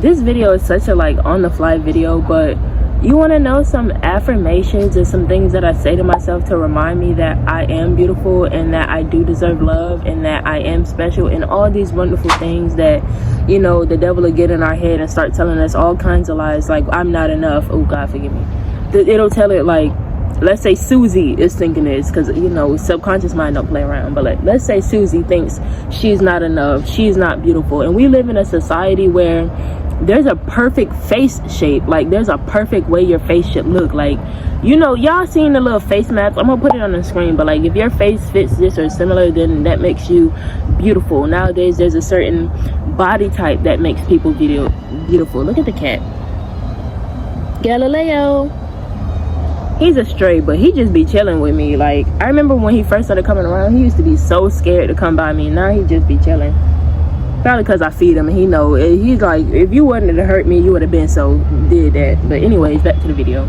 This video is such a like on the fly video, but you want to know some affirmations and some things that I say to myself to remind me that I am beautiful and that I do deserve love and that I am special, and all these wonderful things that, you know, the devil will get in our head and start telling us all kinds of lies, like I'm not enough. Oh God, forgive me. It'll tell it like, let's say Susie is thinking this, because, you know, subconscious mind don't play around, but like, let's say Susie thinks she's not enough, she's not beautiful, and we live in a society where there's a perfect face shape, like there's a perfect way your face should look. Like, you know, y'all seen the little face maps? I'm gonna put it on the screen, but like if your face fits this or similar, then that makes you beautiful. Nowadays there's a certain body type that makes people beautiful. Look at the cat, Galileo. He's a stray, but he just be chilling with me. Like, I remember when he first started coming around, he used to be so scared to come by me. Now he just be chilling. Probably because I feed him and he know. He's like, if you wanted to hurt me, you would have been so did that. But anyways, back to the video.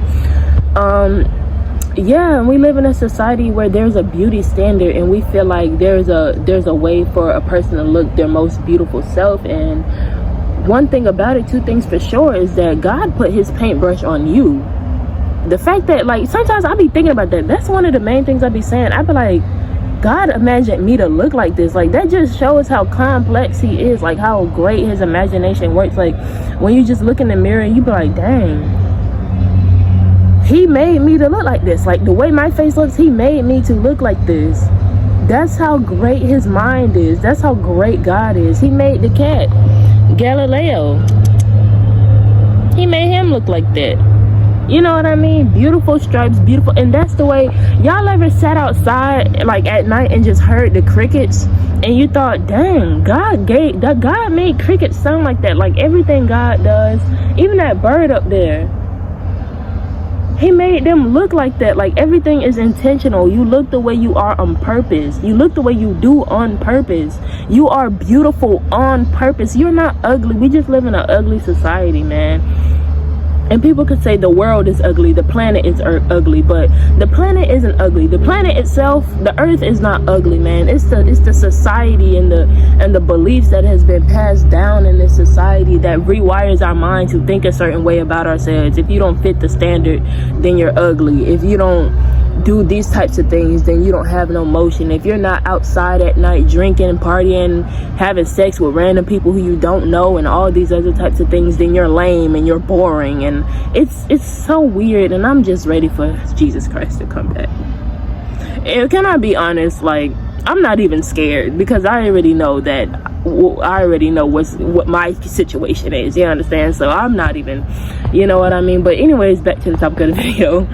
Yeah, we live in a society where there's a beauty standard, and we feel like there's a way for a person to look their most beautiful self. And one thing about it, two things for sure, is that God put his paintbrush on you. The fact that, like, sometimes I be thinking about that. That's one of the main things I be saying. I be like, God imagined me to look like this. Like, that just shows how complex he is, like how great his imagination works. Like, when you just look in the mirror, you be like, dang, he made me to look like this. Like, the way my face looks, he made me to look like this. That's how great his mind is. That's how great God is. He made the cat, Galileo, he made him look like that. You know what I mean? Beautiful stripes, beautiful. And that's the way, y'all ever sat outside like at night and just heard the crickets and you thought, dang, God made crickets sound like that. Like everything God does, even that bird up there, he made them look like that. Like everything is intentional. You look the way you are on purpose. You look the way you do on purpose. You are beautiful on purpose. You're not ugly. We just live in an ugly society, man. And people could say the world is ugly, the planet is ugly, but the planet isn't ugly. The planet itself, the earth is not ugly, man. It's the society and the beliefs that has been passed down in this society that rewires our mind to think a certain way about ourselves. If you don't fit the standard, then you're ugly. If you don't do these types of things, then you don't have no motion. If you're not outside at night drinking, partying, having sex with random people who you don't know and all these other types of things, then you're lame and you're boring. And it's so weird, and I'm just ready for Jesus Christ to come back. And can I be honest, like, I'm not even scared, because I already know what my situation is, you understand? So I'm not even, you know what I mean? But anyways, back to the topic of the video.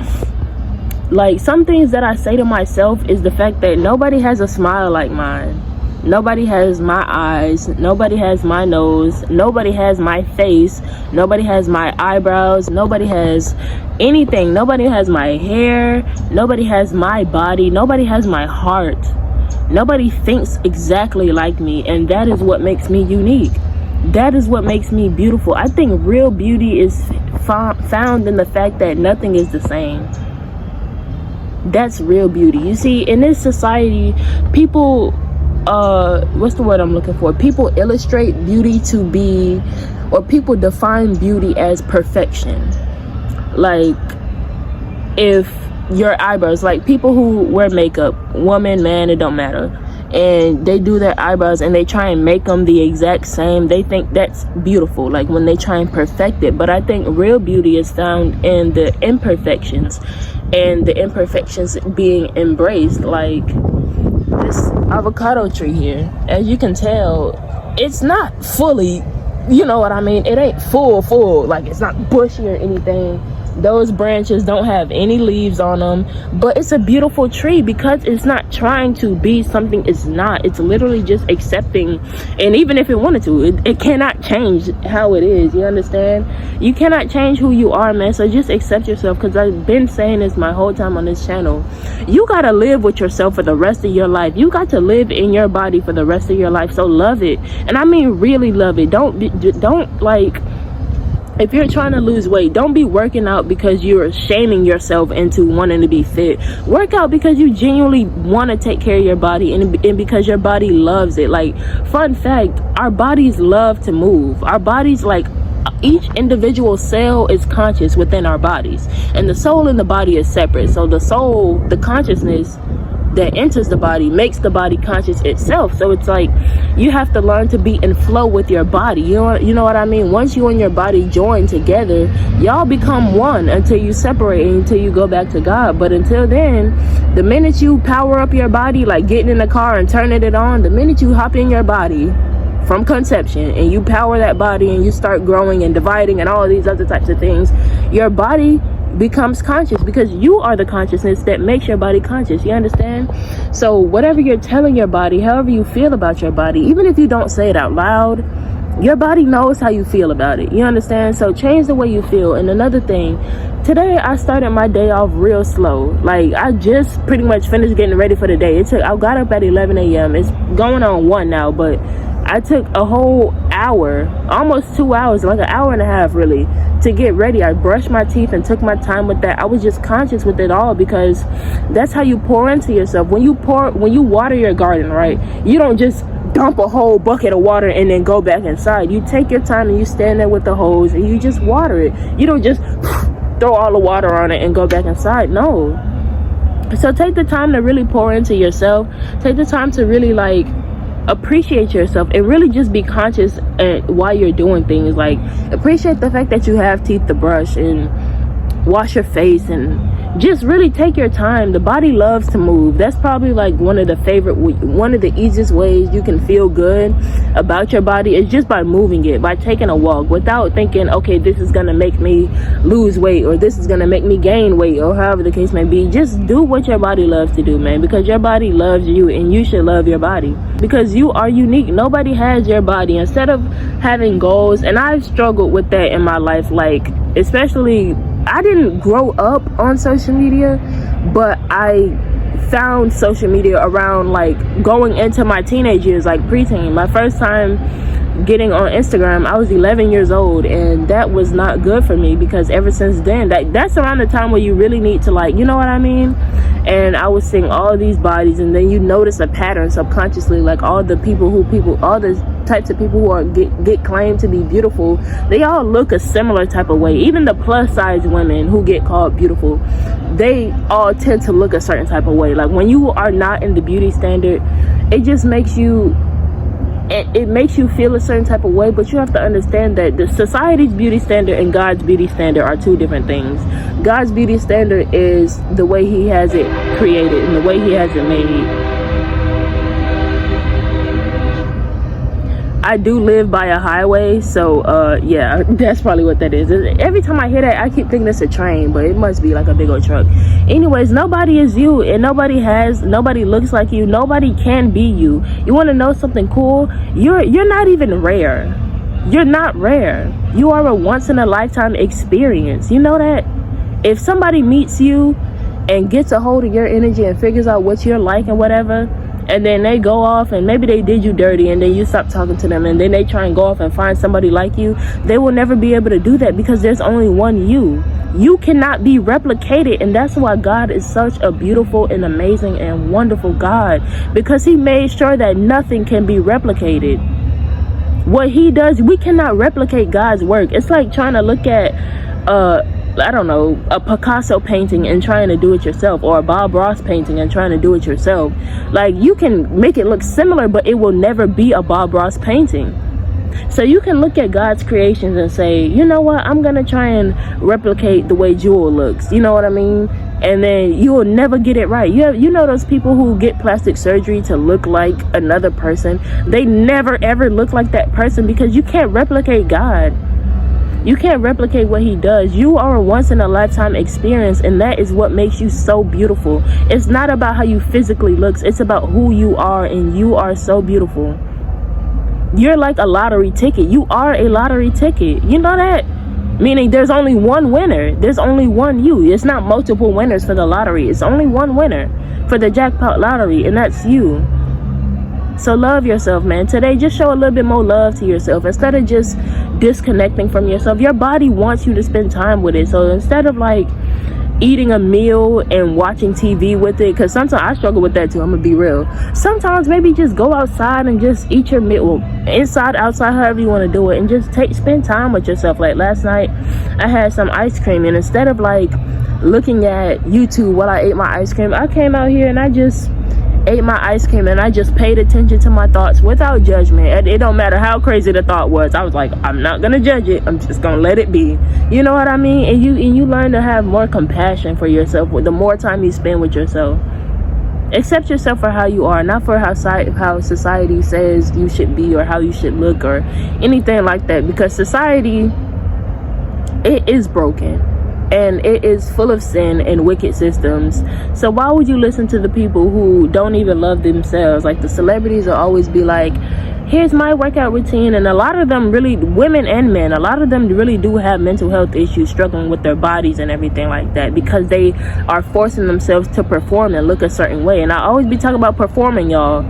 Like, some things that I say to myself is the fact that nobody has a smile like mine. Nobody has my eyes. Nobody has my nose. Nobody has my face. Nobody has my eyebrows. Nobody has anything. Nobody has my hair. Nobody has my body. Nobody has my heart. Nobody thinks exactly like me, and that is what makes me unique. That is what makes me beautiful. I think real beauty is found in the fact that nothing is the same. That's real beauty. You see, in this society, people what's the word I'm looking for? People illustrate beauty to be, or people define beauty as perfection. Like, if your eyebrows, like people who wear makeup, woman, man, it don't matter, and they do their eyebrows and they try and make them the exact same, they think that's beautiful, like when they try and perfect it. But I think real beauty is found in the imperfections, and the imperfections being embraced. Like this avocado tree here, as you can tell, it's not fully, you know what I mean, it ain't full, like it's not bushy or anything. Those branches don't have any leaves on them, but it's a beautiful tree because it's not trying to be something it's not. It's literally just accepting. And even if it wanted to, it cannot change how it is, you understand? You cannot change who you are, man. So just accept yourself, because I've been saying this my whole time on this channel. You gotta live with yourself for the rest of your life. You got to live in your body for the rest of your life. So love it, and I mean really love it. Don't like, if you're trying to lose weight, don't be working out because you're shaming yourself into wanting to be fit. Work out because you genuinely want to take care of your body, and because your body loves it. Like, fun fact, our bodies love to move. Our bodies, like, each individual cell is conscious within our bodies, and the soul and the body is separate. So the soul, the consciousness that enters the body, makes the body conscious itself. So it's like you have to learn to be in flow with your body. You know what I mean? Once you and your body join together, y'all become one until you separate and until you go back to God. But until then, the minute you power up your body, like getting in the car and turning it on, the minute you hop in your body from conception and you power that body and you start growing and dividing and all these other types of things, your body becomes conscious, because you are the consciousness that makes your body conscious. You understand? So whatever you're telling your body, however you feel about your body, even if you don't say it out loud, your body knows how you feel about it. You understand? So change the way you feel. And another thing, today I started my day off real slow. Like, I just pretty much finished getting ready for the day. I got up at 11 a.m. It's going on 1 now, but I took a whole hour, almost 2 hours, like an hour and a half really, to get ready. I brushed my teeth and took my time with that. I was just conscious with it all, because that's how you pour into yourself. When you water your garden, right, you don't just dump a whole bucket of water and then go back inside. You take your time and you stand there with the hose and you just water it. You don't just throw all the water on it and go back inside. No. So take the time to really pour into yourself. Take the time to really like appreciate yourself and really just be conscious while you're doing things. Like, appreciate the fact that you have teeth to brush and wash your face, and just really take your time. The body loves to move. That's probably like one of the easiest ways you can feel good about your body is just by moving it, by taking a walk without thinking, okay, this is gonna make me lose weight or this is gonna make me gain weight, or however the case may be. Just do what your body loves to do, man, because your body loves you and you should love your body, because you are unique. Nobody has your body. Instead of having goals, and I've struggled with that in my life, like, especially, I didn't grow up on social media, but I found social media around like going into my teenage years, like preteen. My first time getting on Instagram, I was 11 years old, and that was not good for me, because ever since then, that's around the time where you really need to, like, you know what I mean? And I was seeing all these bodies, and then you notice a pattern subconsciously, like all the types of people who get claimed to be beautiful, they all look a similar type of way. Even the plus size women who get called beautiful, they all tend to look a certain type of way. Like, when you are not in the beauty standard, it just makes you feel a certain type of way. But you have to understand that the society's beauty standard and God's beauty standard are two different things. God's beauty standard is the way he has it created and the way he has it made. I do live by a highway, so yeah, that's probably what that is. Every time I hear that, I keep thinking it's a train, but it must be like a big old truck. Anyways, nobody is you, and nobody looks like you. Nobody can be you. You want to know something cool? You're not even rare. You're not rare. You are a once in a lifetime experience. You know that? If somebody meets you and gets a hold of your energy and figures out what you're like and whatever, and then they go off and maybe they did you dirty, and then you stop talking to them, and then they try and go off and find somebody like you, they will never be able to do that, because there's only one you. You cannot be replicated. And that's why God is such a beautiful and amazing and wonderful God, because he made sure that nothing can be replicated. What he does, we cannot replicate God's work. It's like trying to look at I don't know, a Picasso painting and trying to do it yourself, or a Bob Ross painting and trying to do it yourself. Like, you can make it look similar, but it will never be a Bob Ross painting. So you can look at God's creations and say, you know what, I'm gonna try and replicate the way Jewel looks, you know what I mean? And then you will never get it right. You know those people who get plastic surgery to look like another person? They never ever look like that person, because you can't replicate God. You can't replicate what he does. You are a once in a lifetime experience, and that is what makes you so beautiful. It's not about how you physically look. It's about who you are, and you are so beautiful. You're like a lottery ticket. You are a lottery ticket. You know that? Meaning there's only one winner. There's only one you. It's not multiple winners for the lottery. It's only one winner for the jackpot lottery, and that's you. So love yourself, man. Today, just show a little bit more love to yourself instead of just disconnecting from yourself. Your body wants you to spend time with it. So instead of like eating a meal and watching TV with it, because sometimes I struggle with that too, I'm gonna be real. Sometimes maybe just go outside and just eat your meal, inside, outside, however you want to do it, and just spend time with yourself. Like last night I had some ice cream, and instead of like looking at YouTube while I ate my ice cream, I came out here and I just ate my ice cream, and I just paid attention to my thoughts without judgment. And it don't matter how crazy the thought was, I was like, I'm not gonna judge it, I'm just gonna let it be. You know what I mean? And you learn to have more compassion for yourself with the more time you spend with yourself. Accept yourself for how you are, not for how society says you should be, or how you should look, or anything like that, because society, it is broken. And it is full of sin and wicked systems. So why would you listen to the people who don't even love themselves? Like the celebrities will always be like, here's my workout routine. And a lot of them really, women and men, a lot of them really do have mental health issues, struggling with their bodies and everything like that, because they are forcing themselves to perform and look a certain way. And I always be talking about performing, y'all.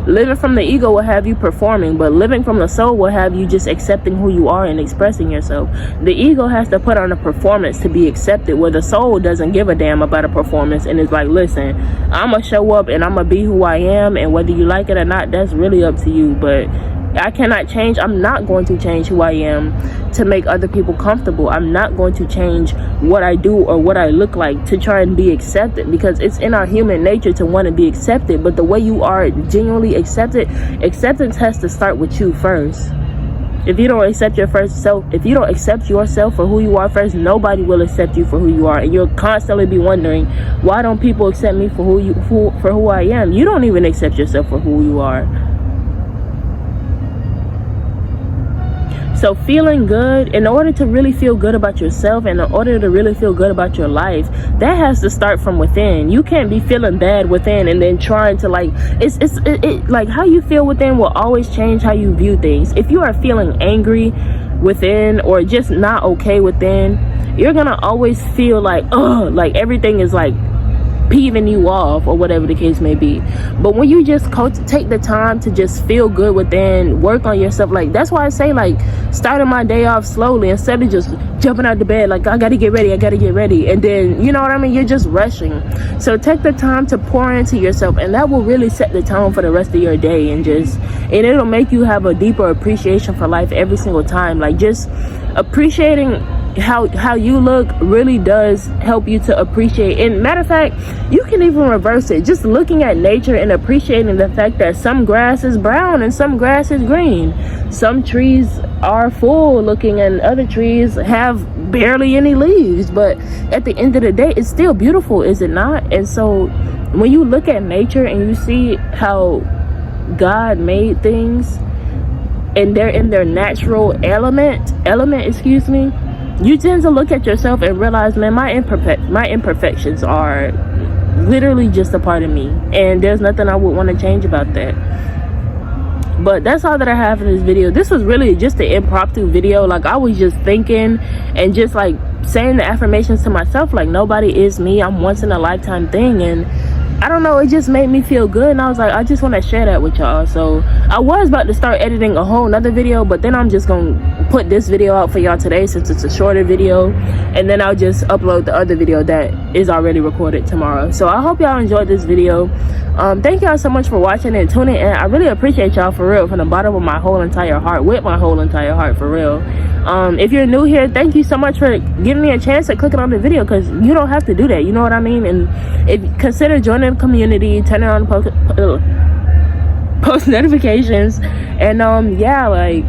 Living from the ego will have you performing, but living from the soul will have you just accepting who you are and expressing yourself. The ego has to put on a performance to be accepted, where the soul doesn't give a damn about a performance and is like, listen, I'm gonna show up and I'm gonna be who I am, and whether you like it or not, that's really up to you. But I cannot change. I'm not going to change who I am to make other people comfortable. I'm not going to change what I do or what I look like to try and be accepted, because it's in our human nature to want to be accepted. But the way you are genuinely accepted, acceptance has to start with you first. If you don't accept if you don't accept yourself for who you are first, nobody will accept you for who you are. And you'll constantly be wondering, why don't people accept me for who I am? You don't even accept yourself for who you are. So feeling good, in order to really feel good about yourself, and in order to really feel good about your life, that has to start from within. You can't be feeling bad within and then trying to like, like how you feel within will always change how you view things. If you are feeling angry within, or just not okay within, you're gonna always feel like, like everything is like peeving you off, or whatever the case may be. But when you just take the time to just feel good within, work on yourself, like that's why I say, like, starting my day off slowly instead of just jumping out the bed like I gotta get ready, and then, you know what I mean, you're just rushing. So take the time to pour into yourself, and that will really set the tone for the rest of your day, and it'll make you have a deeper appreciation for life every single time. Like, just appreciating how you look really does help you to appreciate. And matter of fact, you can even reverse it, just looking at nature and appreciating the fact that some grass is brown and some grass is green, some trees are full looking and other trees have barely any leaves, but at the end of the day, it's still beautiful, is it not? And so when you look at nature and you see how God made things and they're in their natural element, you tend to look at yourself and realize, man, my imperfections are literally just a part of me, and there's nothing I would want to change about that. But that's all that I have in this video. This was really just an impromptu video. Like, I was just thinking and just like saying the affirmations to myself, like, nobody is me, I'm once in a lifetime thing. And I don't know, it just made me feel good, and I was like, I just want to share that with y'all. So I was about to start editing a whole nother video, but then I'm just gonna put this video out for y'all today since it's a shorter video, and then I'll just upload the other video that is already recorded tomorrow. So I hope y'all enjoyed this video. Thank y'all so much for watching and tuning in. I really appreciate y'all, for real, from the bottom of my whole entire heart, with my whole entire heart, for real. If you're new here, thank you so much for giving me a chance at clicking on the video, because you don't have to do that, you know what I mean? And consider joining the community, turning on post notifications, and yeah, like,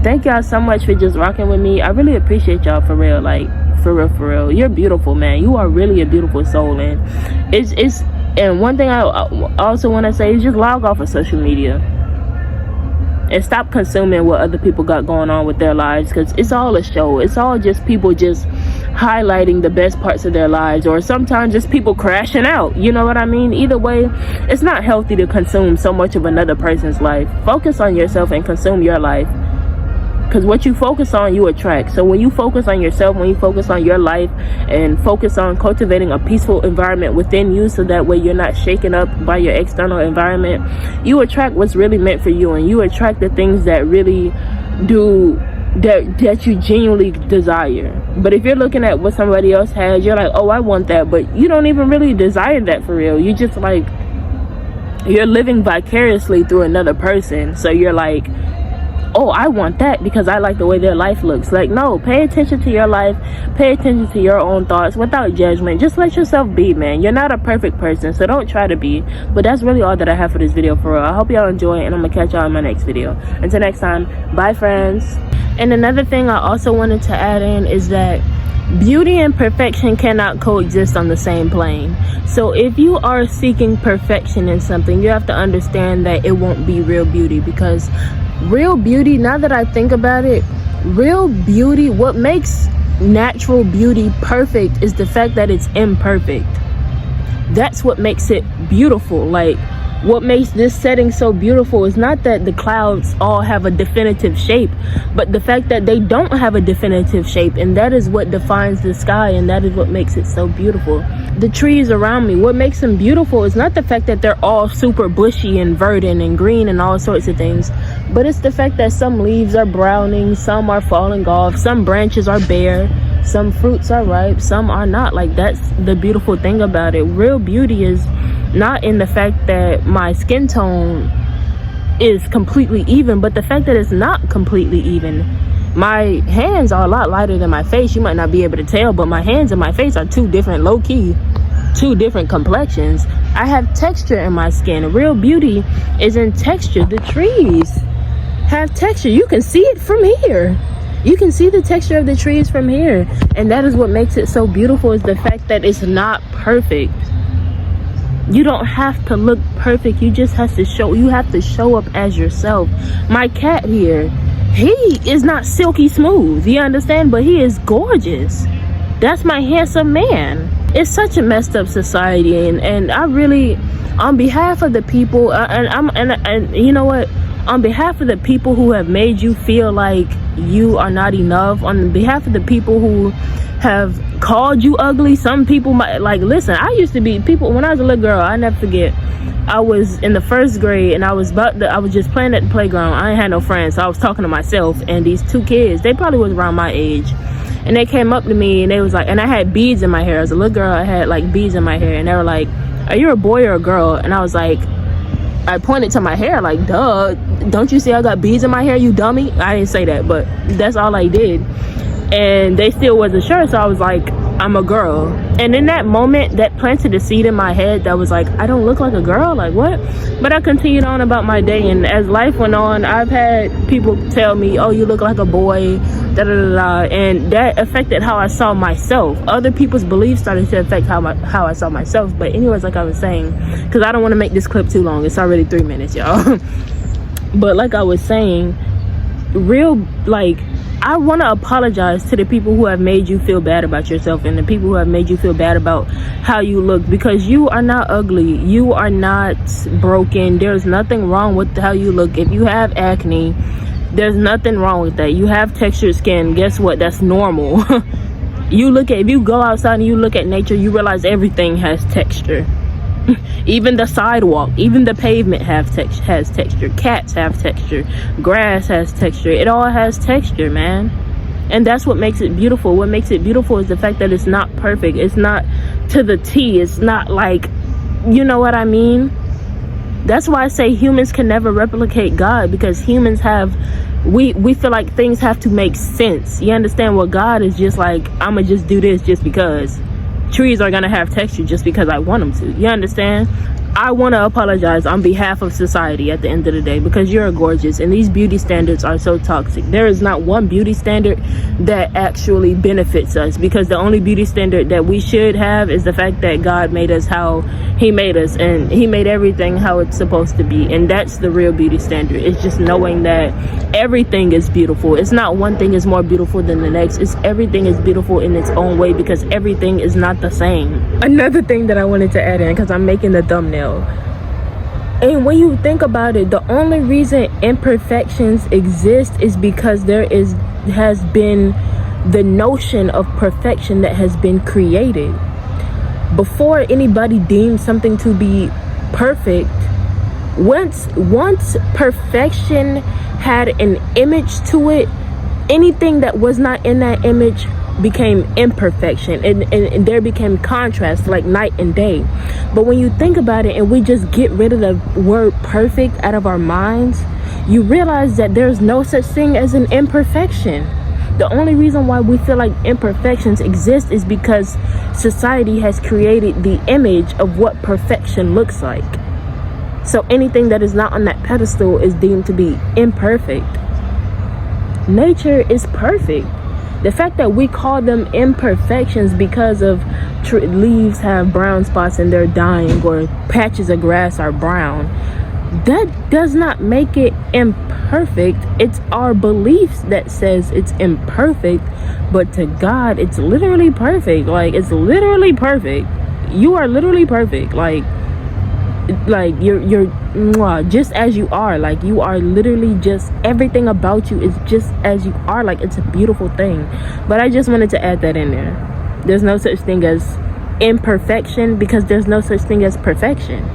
thank y'all so much for just rocking with me. I really appreciate y'all, for real. Like, for real, you're beautiful, man. You are really a beautiful soul. And and one thing I also want to say is, just log off of social media and stop consuming what other people got going on with their lives, because it's all a show. It's all just people just highlighting the best parts of their lives, or sometimes just people crashing out, you know what I mean? Either way, it's not healthy to consume so much of another person's life. Focus on yourself and consume your life, because what you focus on, you attract. So when you focus on yourself, when you focus on your life, and focus on cultivating a peaceful environment within you, so that way you're not shaken up by your external environment, you attract what's really meant for you, and you attract the things that really do that you genuinely desire. But if you're looking at what somebody else has, you're like, oh, I want that, but you don't even really desire that for real. You just like, you're living vicariously through another person. So you're like, oh, I want that because I like the way their life looks. Like, no, pay attention to your life, pay attention to your own thoughts without judgment. Just let yourself be, man. You're not a perfect person, so don't try to be. But that's really all that I have for this video, for real. I hope y'all enjoy, and I'm gonna catch y'all in my next video. Until next time, bye, friends. And another thing I also wanted to add in is that beauty and perfection cannot coexist on the same plane. So if you are seeking perfection in something, you have to understand that it won't be real beauty, because real beauty, now that I think about it, real beauty, what makes natural beauty perfect is the fact that it's imperfect. That's what makes it beautiful. Like, what makes this setting so beautiful is not that the clouds all have a definitive shape, but the fact that they don't have a definitive shape, and that is what defines the sky, and that is what makes it so beautiful. The trees around me, what makes them beautiful is not the fact that they're all super bushy and verdant and green and all sorts of things, but it's the fact that some leaves are browning, some are falling off, some branches are bare, some fruits are ripe, some are not. Like, that's the beautiful thing about it. Real beauty is not in the fact that my skin tone is completely even, but the fact that it's not completely even. My hands are a lot lighter than my face. You might not be able to tell, but my hands and my face are two different, low-key, two different complexions. I have texture in my skin. Real beauty is in texture. The trees have texture. You can see it from here. You can see the texture of the trees from here, and that is what makes it so beautiful, is the fact that it's not perfect. You don't have to look perfect. You just have to show up as yourself. My cat here, he is not silky smooth, you understand, but he is gorgeous. That's my handsome man. It's such a messed up society, and I really, on behalf of the people, and you know what, on behalf of the people who have made you feel like you are not enough, on behalf of the people who have called you ugly, some people might, like, listen, I used to be, people, when I was a little girl, I never forget, I was in the 1st grade, and I was just playing at the playground. I ain't had no friends, so I was talking to myself, and these two kids, they probably was around my age, and they came up to me, and they was like, and I had beads in my hair. As a little girl, I had like beads in my hair, and they were like, are you a boy or a girl? And I was like, I pointed to my hair like, duh, don't you see I got beads in my hair, you dummy? I didn't say that, but that's all I did. And they still wasn't sure, so I was like, I'm a girl. And in that moment, that planted a seed in my head that was like, I don't look like a girl, like what? But I continued on about my day, and as life went on, I've had people tell me, oh, you look like a boy, da da da da, and that affected how I saw myself. Other people's beliefs started to affect how I saw myself. But anyways, like I was saying, because I don't want to make this clip too long, it's already 3 minutes, y'all. But like I was saying, I want to apologize to the people who have made you feel bad about yourself, and the people who have made you feel bad about how you look, because you are not ugly, you are not broken. There's nothing wrong with how you look. If you have acne, there's nothing wrong with that. You have textured skin, guess what, that's normal. If you go outside and you look at nature, you realize everything has texture. Even the sidewalk, even the pavement has texture. Cats have texture. Grass has texture. It all has texture, man. And that's what makes it beautiful. What makes it beautiful is the fact that it's not perfect. It's not to the T. It's not like, you know what I mean? That's why I say humans can never replicate God, because humans have, we feel like things have to make sense. You understand? What God is just like, I'm gonna just do this just because. Trees are gonna have texture just because I want them to. You understand? I want to apologize on behalf of society at the end of the day, because you're gorgeous, and these beauty standards are so toxic. There is not one beauty standard that actually benefits us, because the only beauty standard that we should have is the fact that God made us how he made us, and he made everything how it's supposed to be, and that's the real beauty standard. It's just knowing that everything is beautiful. It's not one thing is more beautiful than the next. It's everything is beautiful in its own way, because everything is not the same. Another thing that I wanted to add in, because I'm making the thumbnail, and when you think about it, the only reason imperfections exist is because has been the notion of perfection that has been created. Before anybody deemed something to be perfect, once perfection had an image to it, anything that was not in that image became imperfection, and there became contrast, like night and day. But when you think about it, and we just get rid of the word perfect out of our minds, you realize that there's no such thing as an imperfection. The only reason why we feel like imperfections exist is because society has created the image of what perfection looks like. So anything that is not on that pedestal is deemed to be imperfect. Nature is perfect. The fact that we call them imperfections because of leaves have brown spots and they're dying, or patches of grass are brown, that does not make it imperfect. It's our beliefs that says it's imperfect, but to God, it's literally perfect. Like, it's literally perfect. You are literally perfect. Like you're just as you are. Like, you are literally just, everything about you is just as you are. Like, it's a beautiful thing. But I just wanted to add that in there. There's no such thing as imperfection because there's no such thing as perfection.